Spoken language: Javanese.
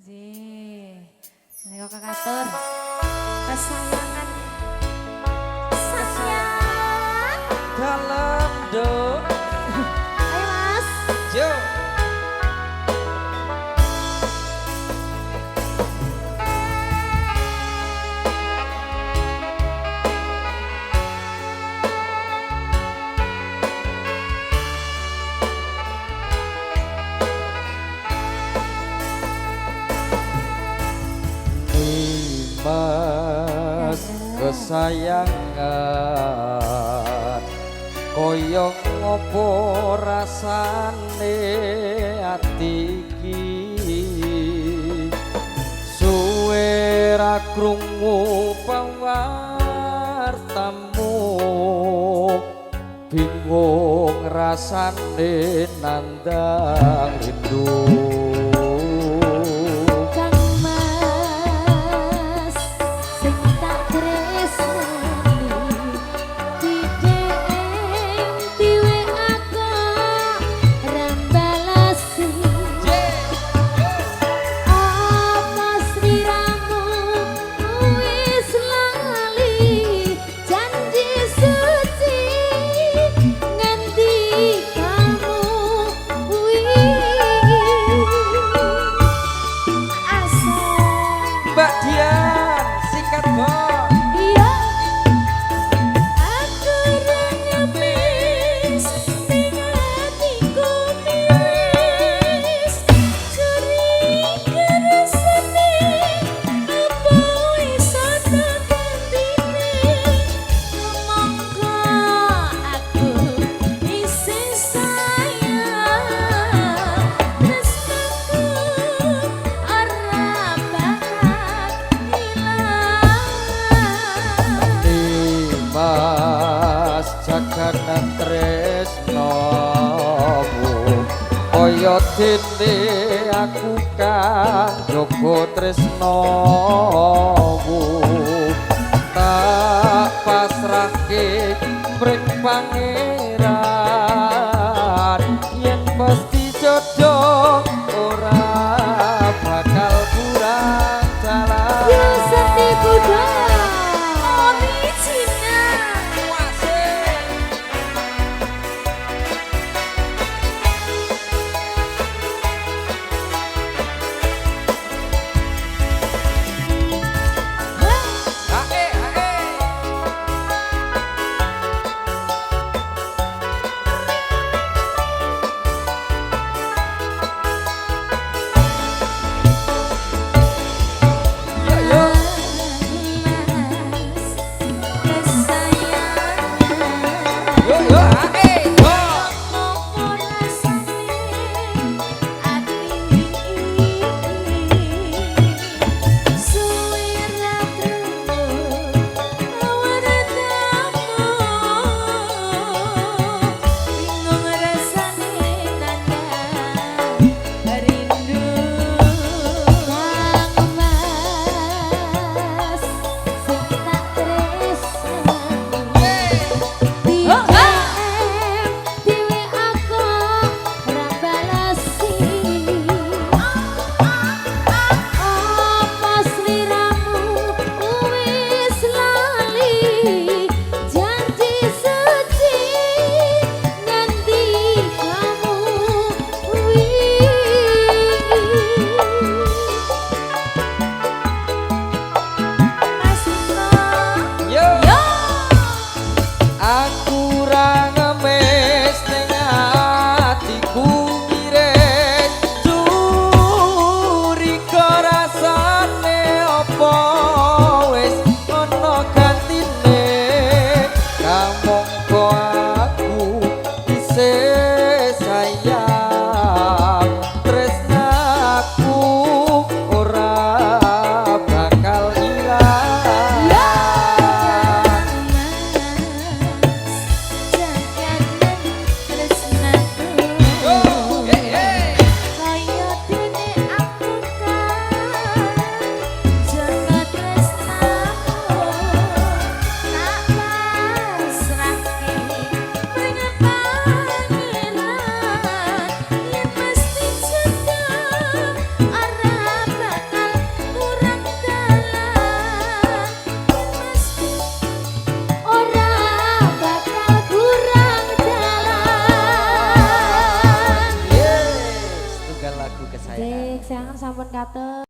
Zih, ini kok katur kesayangan sayang dalam do. Ayo mas Yo. Mas kesayangan koyo ngopo rasane ati iki suwe ra krungu pawartamu bingung rasane nandang rindu. Mbak Dian, sikat bos. Iya, aku rengemis dengan hatiku miris curiga rasane apa iso gantine monggo aku isih sayang tresnaku ora bakal Mas jagana tresnomu kaya dene aku kang jaga tresnomu tak pasrahke mring pangeran yen mesti jodoh ora bakal kurang dalan. Seti budaya original. Jek, jangan sampun kate.